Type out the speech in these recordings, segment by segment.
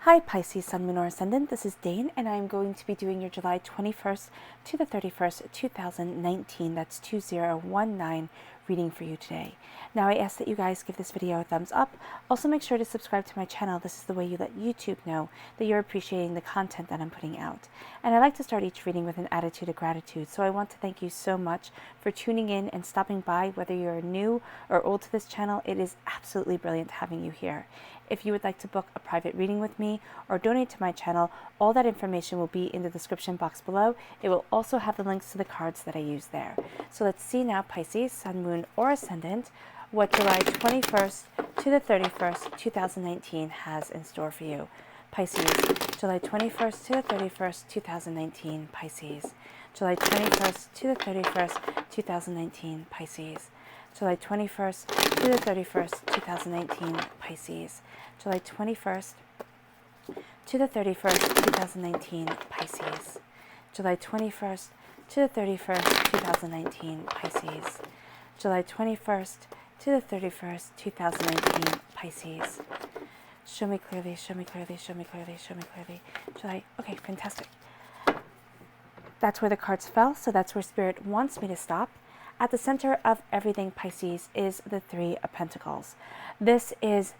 Hi Pisces, Sun, Moon, or Ascendant. This is Dane, and I'm going to be doing your July 21st to the 31st, 2019. That's 2019 reading for you today. Now, I ask that you guys give this video a thumbs up. Also, make sure to subscribe to my channel. This is the way you let YouTube know that you're appreciating the content that I'm putting out. And I like to start each reading with an attitude of gratitude. So I want to thank you so much for tuning in and stopping by. Whether you're new or old to this channel, it is absolutely brilliant having you here. If you would like to book a private reading with me or donate to my channel, all that information will be in the description box below. It will also have the links to the cards that I use there. So let's see now, Pisces, Sun, Moon, or Ascendant, what July 21st to the 31st, 2019 has in store for you. Pisces, July 21st to the 31st, 2019, Pisces. July 21st to the 31st, 2019, Pisces. July 21st to the 31st, 2019, Pisces. July 21st to the 31st, 2019, Pisces. July 21st to the 31st, 2019, Pisces. July 21st to the 31st, 2019, Pisces. Show me clearly, show me clearly, show me clearly, show me clearly. July, okay, fantastic. That's where the cards fell, so that's where Spirit wants me to stop. At the center of everything, Pisces, is the Three of Pentacles. This is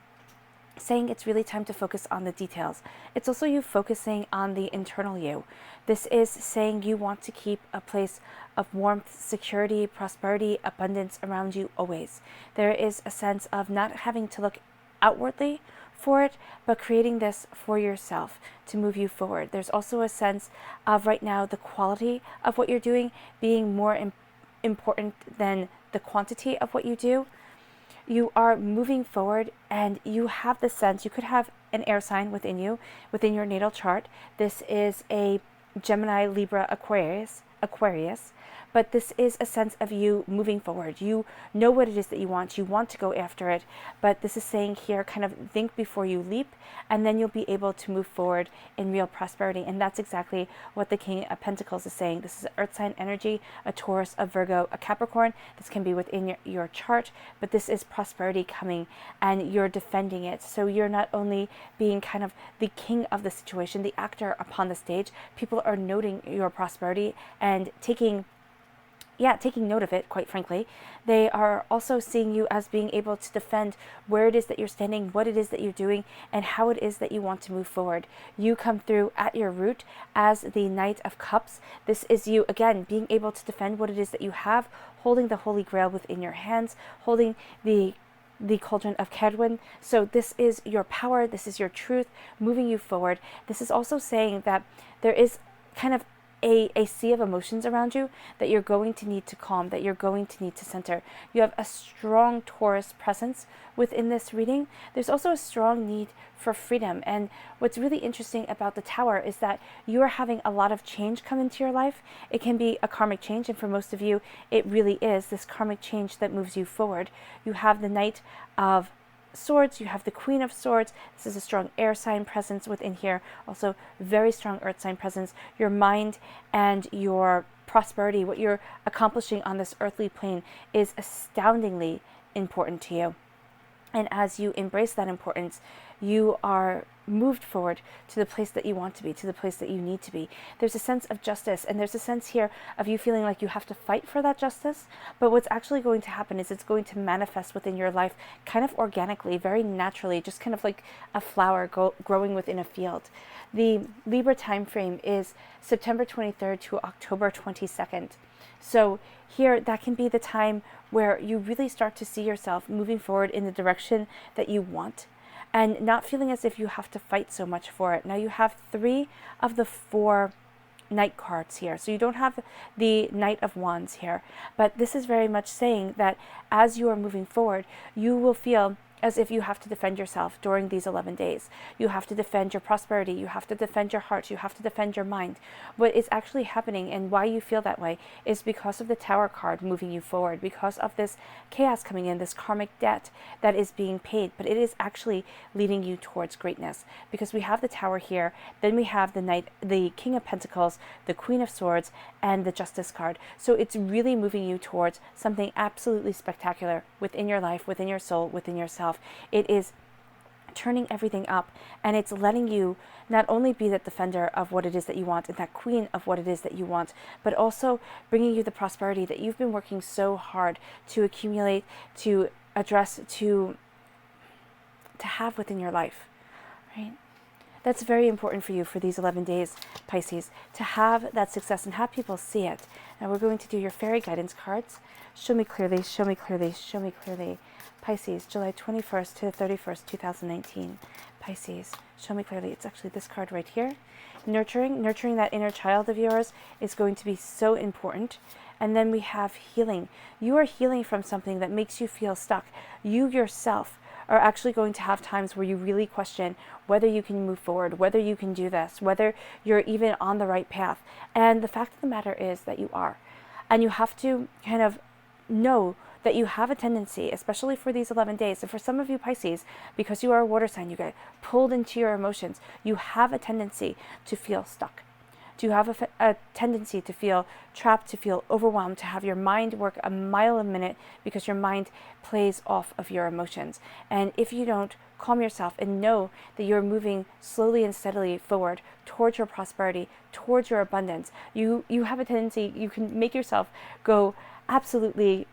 saying it's really time to focus on the details. It's also you focusing on the internal you. This is saying you want to keep a place of warmth, security, prosperity, abundance around you always. There is a sense of not having to look outwardly for it, but creating this for yourself to move you forward. There's also a sense of right now the quality of what you're doing being more important than the quantity of what you do. You are moving forward and you have the sense, you could have an air sign within you, within your natal chart. This is a Gemini, Libra, Aquarius, but this is a sense of you moving forward. You know what it is that you want to go after it, but this is saying here, kind of think before you leap, and then you'll be able to move forward in real prosperity. And that's exactly what the King of Pentacles is saying. This is earth sign energy, a Taurus, a Virgo, a Capricorn. This can be within your chart, but this is prosperity coming and you're defending it. So you're not only being kind of the king of the situation, the actor upon the stage, people are noting your prosperity and taking note of it, quite frankly. They are also seeing you as being able to defend where it is that you're standing, what it is that you're doing, and how it is that you want to move forward. You come through at your root as the Knight of Cups. This is you, again, being able to defend what it is that you have, holding the Holy Grail within your hands, holding the Cauldron of Kedwin. So this is your power, this is your truth, moving you forward. This is also saying that there is kind of a sea of emotions around you that you're going to need to calm, that you're going to need to center. You have a strong Taurus presence within this reading. There's also a strong need for freedom. And what's really interesting about the Tower is that you are having a lot of change come into your life. It can be a karmic change, and for most of you, it really is this karmic change that moves you forward. You have the Knight of Swords, you have the Queen of Swords. This is a strong air sign presence within here, also very strong earth sign presence. Your mind and your prosperity, what you're accomplishing on this earthly plane, is astoundingly important to you. And as you embrace that importance, you are moved forward to the place that you want to be, to the place that you need to be. There's a sense of justice, and there's a sense here of you feeling like you have to fight for that justice. But what's actually going to happen is it's going to manifest within your life kind of organically, very naturally, just kind of like a flower growing within a field. The Libra time frame is September 23rd to October 22nd. So here, that can be the time where you really start to see yourself moving forward in the direction that you want and not feeling as if you have to fight so much for it. Now you have 3 of the 4 Knight cards here. So you don't have the Knight of Wands here, but this is very much saying that as you are moving forward, you will feel as if you have to defend yourself during these 11 days. You have to defend your prosperity. You have to defend your heart. You have to defend your mind. What is actually happening and why you feel that way is because of the Tower card moving you forward, because of this chaos coming in, this karmic debt that is being paid, but it is actually leading you towards greatness, because we have the Tower here, then we have the King of Pentacles, the Queen of Swords, and the Justice card. So it's really moving you towards something absolutely spectacular within your life, within your soul, within yourself. It is turning everything up, and it's letting you not only be that defender of what it is that you want and that queen of what it is that you want, but also bringing you the prosperity that you've been working so hard to accumulate, to address, to have within your life, right? That's very important for you for these 11 days, Pisces, to have that success and have people see it. Now we're going to do your fairy guidance cards. Show me clearly, show me clearly, show me clearly. Pisces, July 21st to the 31st, 2019. Pisces, show me clearly. It's actually this card right here. Nurturing that inner child of yours is going to be so important. And then we have healing. You are healing from something that makes you feel stuck. You yourself are actually going to have times where you really question whether you can move forward, whether you can do this, whether you're even on the right path. And the fact of the matter is that you are. And you have to kind of know that you have a tendency, especially for these 11 days, and for some of you Pisces, because you are a water sign, you get pulled into your emotions, you have a tendency to feel stuck. Do you have a tendency to feel trapped, to feel overwhelmed, to have your mind work a mile a minute because your mind plays off of your emotions? And if you don't calm yourself and know that you're moving slowly and steadily forward towards your prosperity, towards your abundance, you have a tendency, you can make yourself go absolutely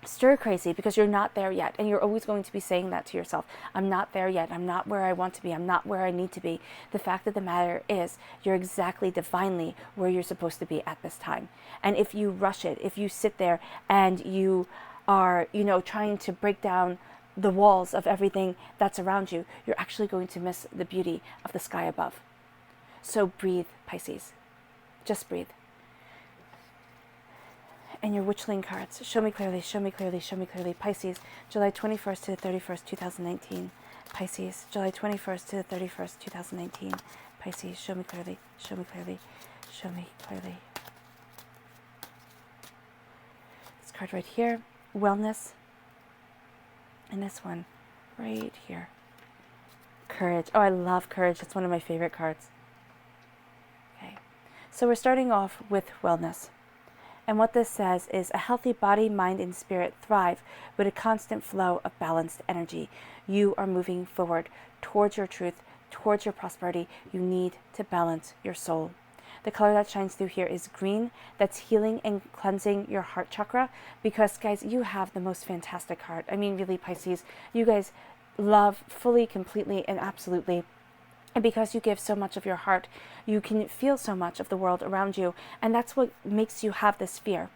stir crazy because you're not there yet, and you're always going to be saying that to yourself. I'm not there yet. I'm not where I want to be. I'm not where I need to be. The fact of the matter is you're exactly divinely where you're supposed to be at this time. And if you rush it, if you sit there and you are, trying to break down the walls of everything that's around you, you're actually going to miss the beauty of the sky above. So breathe, Pisces. Just breathe. And your witchling cards. Show me clearly, show me clearly, show me clearly. Pisces, July 21st to the 31st, 2019. Pisces, July 21st to the 31st, 2019. Pisces, show me clearly, show me clearly, show me clearly. This card right here, wellness. And this one right here, courage. Oh, I love courage. It's one of my favorite cards. Okay, so we're starting off with wellness. And what this says is a healthy body, mind, and spirit thrive with a constant flow of balanced energy. You are moving forward towards your truth, towards your prosperity. You need to balance your soul. The color that shines through here is green. That's healing and cleansing your heart chakra, because, guys, you have the most fantastic heart. I mean, really, Pisces, you guys love fully, completely, and absolutely. And because you give so much of your heart, you can feel so much of the world around you. And that's what makes you have this fear.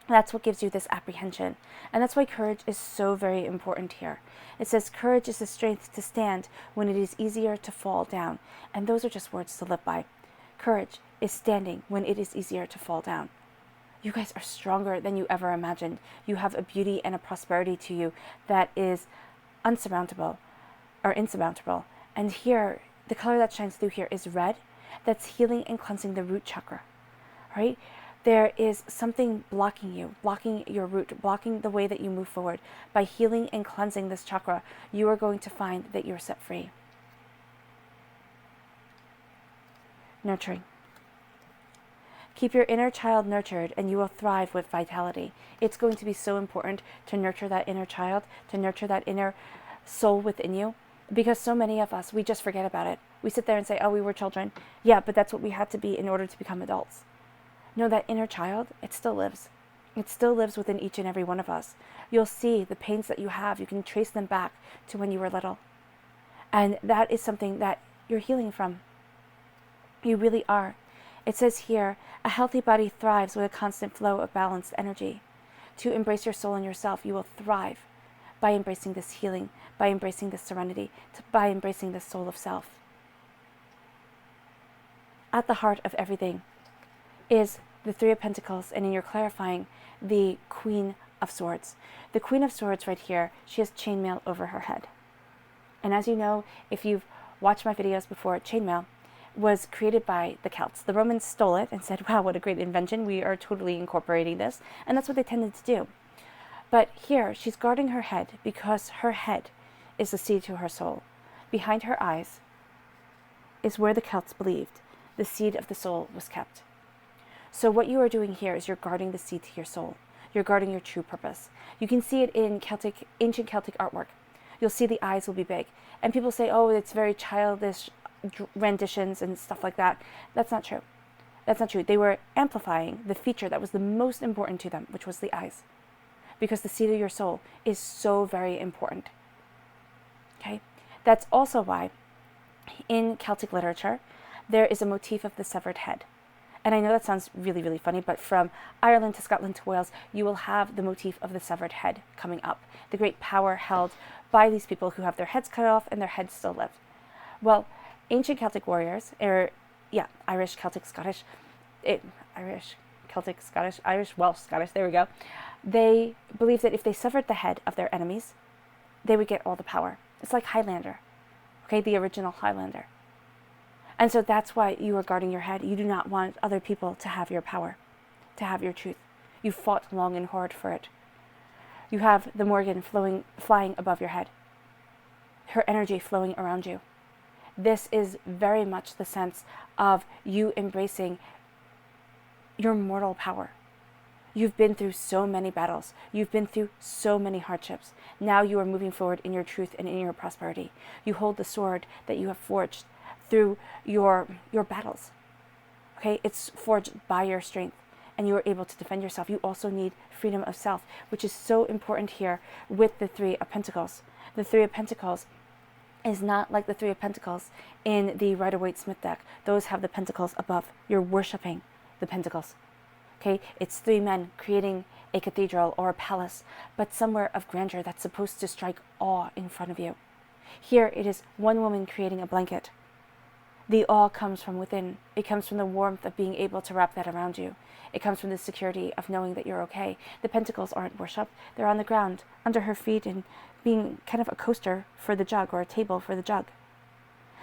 That's what gives you this apprehension. And that's why courage is so very important here. It says courage is the strength to stand when it is easier to fall down. And those are just words to live by. Courage is standing when it is easier to fall down. You guys are stronger than you ever imagined. You have a beauty and a prosperity to you that is unsurmountable or insurmountable. And here, the color that shines through here is red. That's healing and cleansing the root chakra, right? There is something blocking you, blocking your root, blocking the way that you move forward. By healing and cleansing this chakra, you are going to find that you're set free. Nurturing. Keep your inner child nurtured and you will thrive with vitality. It's going to be so important to nurture that inner child, to nurture that inner soul within you. Because so many of us, we just forget about it. We sit there and say, oh, we were children. Yeah, but that's what we had to be in order to become adults. No, that inner child, it still lives. It still lives within each and every one of us. You'll see the pains that you have. You can trace them back to when you were little. And that is something that you're healing from. You really are. It says here, a healthy body thrives with a constant flow of balanced energy. To embrace your soul and yourself, you will thrive by embracing this healing, by embracing this serenity, by embracing this soul of self. At the heart of everything is the Three of Pentacles, and in your clarifying, the Queen of Swords. The Queen of Swords right here, she has chainmail over her head. And as you know, if you've watched my videos before, chainmail was created by the Celts. The Romans stole it and said, wow, what a great invention. We are totally incorporating this. And that's what they tended to do. But here, she's guarding her head because her head is the seed to her soul. Behind her eyes is where the Celts believed the seed of the soul was kept. So what you are doing here is you're guarding the seed to your soul. You're guarding your true purpose. You can see it in ancient Celtic artwork. you'll see the eyes will be big. And people say, oh, it's very childish renditions and stuff like that. That's not true. That's not true. They were amplifying the feature that was the most important to them, which was the eyes. Because the seat of your soul is so very important. Okay? That's also why in Celtic literature, there is a motif of the severed head. And I know that sounds really, really funny, but from Ireland to Scotland to Wales, you will have the motif of the severed head coming up. The great power held by these people who have their heads cut off and their heads still live. Well, ancient Celtic warriors, Irish, Celtic, Scottish, Irish, Celtic, Scottish, Irish, Welsh, Scottish, there we go. They believed that if they severed the head of their enemies, they would get all the power. It's like Highlander, okay, the original Highlander. And so that's why you are guarding your head. You do not want other people to have your power, to have your truth. You fought long and hard for it. You have the Morgan flying above your head, her energy flowing around you. This is very much the sense of you embracing your mortal power. You've been through so many battles. You've been through so many hardships. Now you are moving forward in your truth and in your prosperity. You hold the sword that you have forged through your battles. Okay, it's forged by your strength, and you are able to defend yourself. You also need freedom of self, which is so important here with the Three of Pentacles. The Three of Pentacles is not like the Three of Pentacles in the Rider-Waite-Smith deck. Those have the pentacles above. You're worshiping the pentacles. Okay, it's three men creating a cathedral or a palace, but somewhere of grandeur that's supposed to strike awe in front of you. Here it is one woman creating a blanket. The awe comes from within. It comes from the warmth of being able to wrap that around you. It comes from the security of knowing that you're okay. The pentacles aren't worship. They're on the ground, under her feet, and being kind of a coaster for the jug or a table for the jug.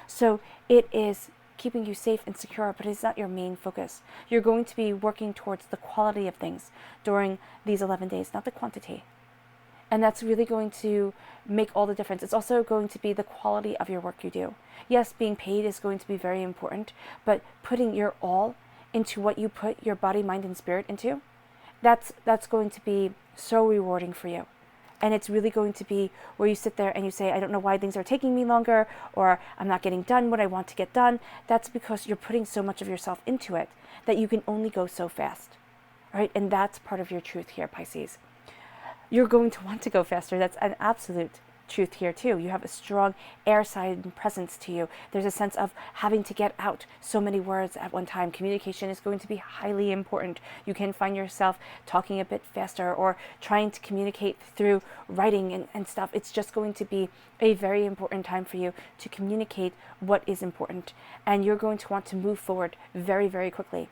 So it is keeping you safe and secure, but it's not your main focus. You're going to be working towards the quality of things during these 11 days, not the quantity. And that's really going to make all the difference. It's also going to be the quality of your work you do. Yes, being paid is going to be very important, but putting your all into what you put your body, mind, and spirit into, that's going to be so rewarding for you. And it's really going to be where you sit there and you say, I don't know why things are taking me longer, or I'm not getting done what I want to get done. That's because you're putting so much of yourself into it that you can only go so fast, right? And that's part of your truth here, Pisces. You're going to want to go faster. That's an absolute truth here too. You have a strong air sign presence to you. There's a sense of having to get out so many words at one time. Communication is going to be highly important. You can find yourself talking a bit faster or trying to communicate through writing and stuff. It's just going to be a very important time for you to communicate what is important. And you're going to want to move forward very, very quickly.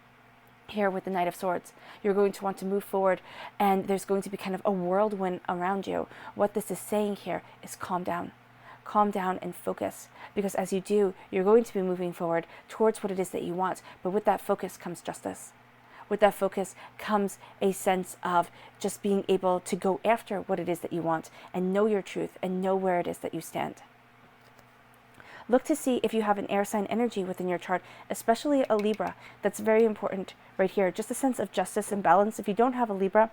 Here with the Knight of Swords, you're going to want to move forward, and there's going to be kind of a whirlwind around you. What this is saying here is calm down and focus, because as you do, you're going to be moving forward towards what it is that you want. But with that focus comes justice. With that focus comes a sense of just being able to go after what it is that you want and know your truth and know where it is that you stand. Look to see if you have an air sign energy within your chart, especially a Libra. That's very important right here. Just a sense of justice and balance. If you don't have a Libra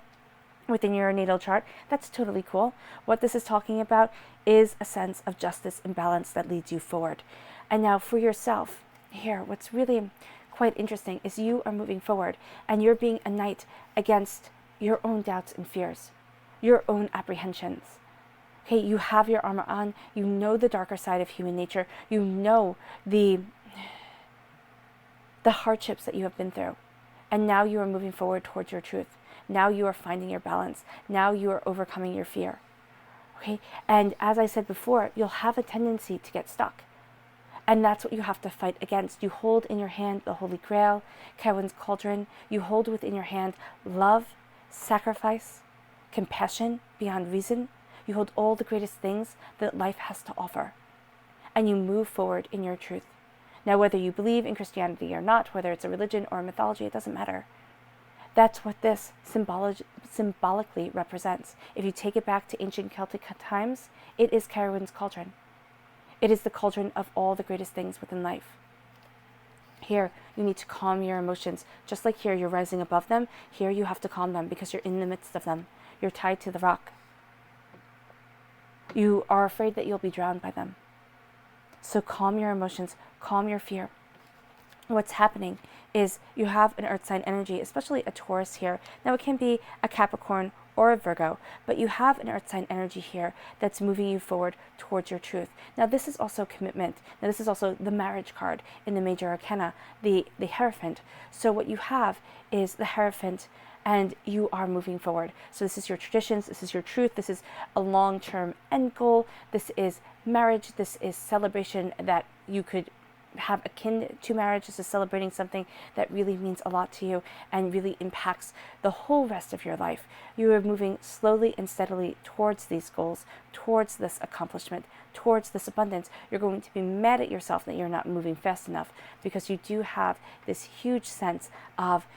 within your natal chart, that's totally cool. What this is talking about is a sense of justice and balance that leads you forward. And now for yourself, here, what's really quite interesting is you are moving forward and you're being a knight against your own doubts and fears, your own apprehensions. Okay, you have your armor on, you know the darker side of human nature, you know the hardships that you have been through, and now you are moving forward towards your truth. Now you are finding your balance. Now you are overcoming your fear. Okay, and as I said before, you'll have a tendency to get stuck, and that's what you have to fight against. You hold in your hand the Holy Grail, Carwin's Cauldron. You hold within your hand love, sacrifice, compassion beyond reason. You hold all the greatest things that life has to offer, and you move forward in your truth. Now, whether you believe in Christianity or not, whether it's a religion or a mythology, it doesn't matter. That's what this symbolically represents. If you take it back to ancient Celtic times, it is Carwin's Cauldron. It is the cauldron of all the greatest things within life. Here, you need to calm your emotions. Just like here, you're rising above them. Here, you have to calm them because you're in the midst of them. You're tied to the rock. You are afraid that you'll be drowned by them. So calm your emotions, calm your fear. What's happening is you have an earth sign energy, especially a Taurus here. Now it can be a Capricorn or a Virgo, but you have an earth sign energy here that's moving you forward towards your truth. Now this is also commitment. Now this is also the marriage card in the major arcana, the Hierophant. So what you have is the Hierophant, and you are moving forward. So this is your traditions, this is your truth, this is a long-term end goal, this is marriage, this is celebration that you could have akin to marriage. This is celebrating something that really means a lot to you and really impacts the whole rest of your life. You are moving slowly and steadily towards these goals, towards this accomplishment, towards this abundance. You're going to be mad at yourself that you're not moving fast enough, because you do have this huge sense of,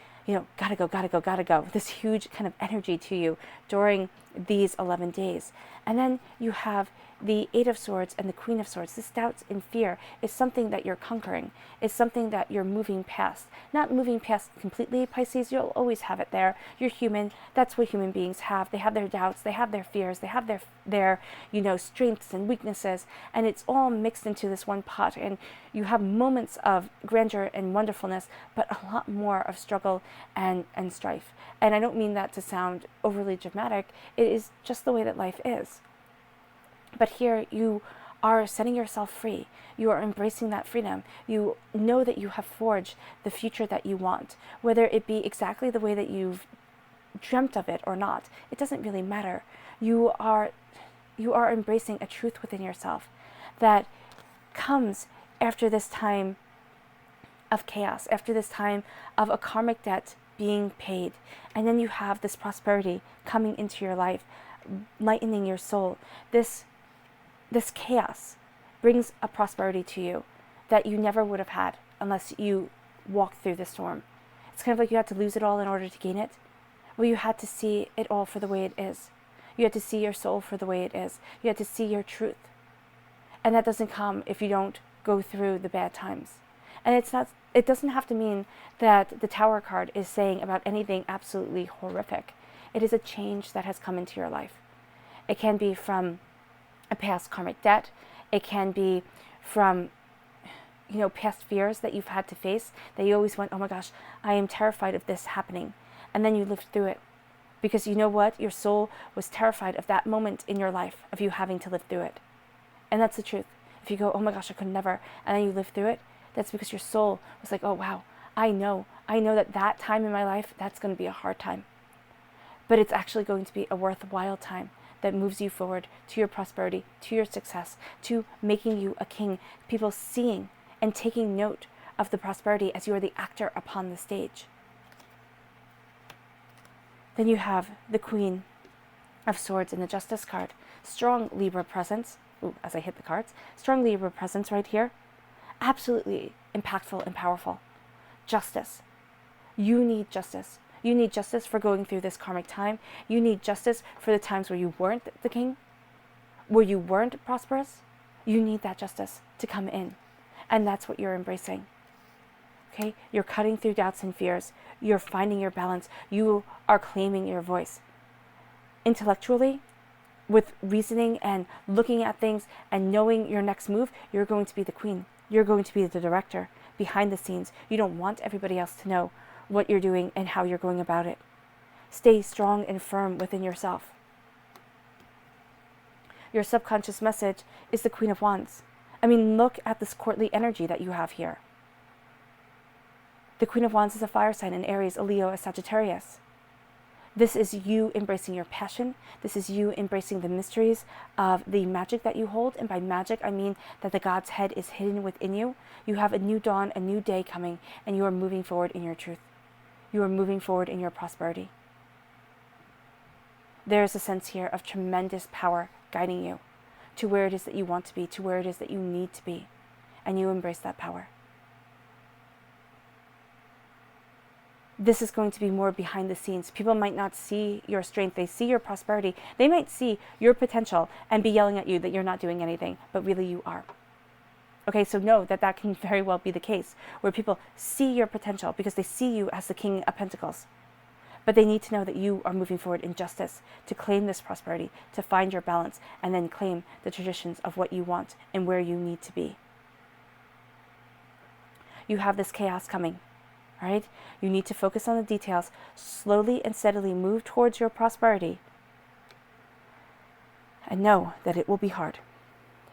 gotta go, gotta go, gotta go. This huge kind of energy to you during these 11 days. And then you have the Eight of Swords and the Queen of Swords. This doubt and fear is something that you're conquering. It's something that you're moving past. Not moving past completely, Pisces. You'll always have it there. You're human. That's what human beings have. They have their doubts. They have their fears. They have their strengths and weaknesses. And it's all mixed into this one pot. And you have moments of grandeur and wonderfulness, but a lot more of struggle and strife. And I don't mean that to sound overly dramatic. It is just the way that life is. But here you are setting yourself free. You are embracing that freedom. You know that you have forged the future that you want, whether it be exactly the way that you've dreamt of it or not. It doesn't really matter. You are embracing a truth within yourself that comes after this time of chaos, after this time of a karmic debt being paid. And then you have this prosperity coming into your life, lightening your soul. This chaos brings a prosperity to you that you never would have had unless you walked through the storm. It's kind of like you had to lose it all in order to gain it. Well, you had to see it all for the way it is. You had to see your soul for the way it is. You had to see your truth. And that doesn't come if you don't go through the bad times. And it doesn't have to mean that the Tower card is saying about anything absolutely horrific. It is a change that has come into your life. It can be from a past karmic debt. It can be from, past fears that you've had to face, that you always went, oh my gosh, I am terrified of this happening. And then you lived through it. Because you know what? Your soul was terrified of that moment in your life, of you having to live through it. And that's the truth. If you go, oh my gosh, I could never, and then you live through it, that's because your soul was like, oh wow, I know that time in my life, that's going to be a hard time. But it's actually going to be a worthwhile time that moves you forward to your prosperity, to your success, to making you a king. People seeing and taking note of the prosperity as you are the actor upon the stage. Then you have the Queen of Swords in the Justice card. Strong Libra presence. Ooh, as I hit the cards. Strong Libra presence right here. Absolutely impactful and powerful. Justice. You need justice. You need justice for going through this karmic time. You need justice for the times where you weren't the king, where you weren't prosperous. You need that justice to come in. And that's what you're embracing. Okay? You're cutting through doubts and fears. You're finding your balance. You are claiming your voice. Intellectually, with reasoning and looking at things and knowing your next move, you're going to be the queen. You're going to be the director behind the scenes. You don't want everybody else to know what you're doing and how you're going about it. Stay strong and firm within yourself. Your subconscious message is the Queen of Wands. I mean, look at this courtly energy that you have here. The Queen of Wands is a fire sign, an Aries, a Leo, a Sagittarius. This is you embracing your passion. This is you embracing the mysteries of the magic that you hold. And by magic, I mean that the God's head is hidden within you. You have a new dawn, a new day coming, and you are moving forward in your truth. You are moving forward in your prosperity. There is a sense here of tremendous power guiding you to where it is that you want to be, to where it is that you need to be. And you embrace that power. This is going to be more behind the scenes. People might not see your strength. They see your prosperity. They might see your potential and be yelling at you that you're not doing anything, but really you are. Okay, so know that that can very well be the case, where people see your potential because they see you as the King of Pentacles. But they need to know that you are moving forward in justice, to claim this prosperity, to find your balance, and then claim the traditions of what you want and where you need to be. You have this chaos coming, right? You need to focus on the details, slowly and steadily move towards your prosperity, and know that it will be hard.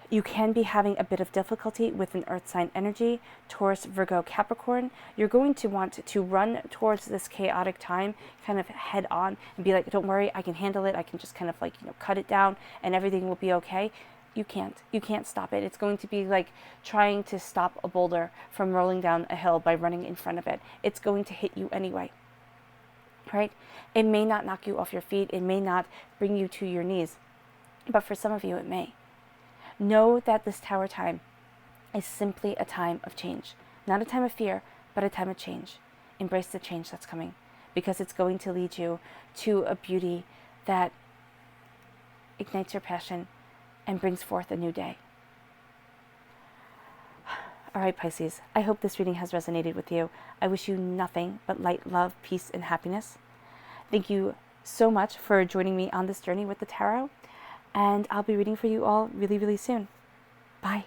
You can be having a bit of difficulty with an earth sign energy, Taurus, Virgo, Capricorn. You're going to want to run towards this chaotic time kind of head on and be like, don't worry, I can handle it. I can just kind of like, cut it down and everything will be okay. You can't stop it. It's going to be like trying to stop a boulder from rolling down a hill by running in front of it. It's going to hit you anyway, right? It may not knock you off your feet. It may not bring you to your knees, but for some of you, it may. Know that this Tower time is simply a time of change. Not a time of fear, but a time of change. Embrace the change that's coming, because it's going to lead you to a beauty that ignites your passion and brings forth a new day. All right, Pisces, I hope this reading has resonated with you. I wish you nothing but light, love, peace, and happiness. Thank you so much for joining me on this journey with the tarot. And I'll be reading for you all really, really soon. Bye.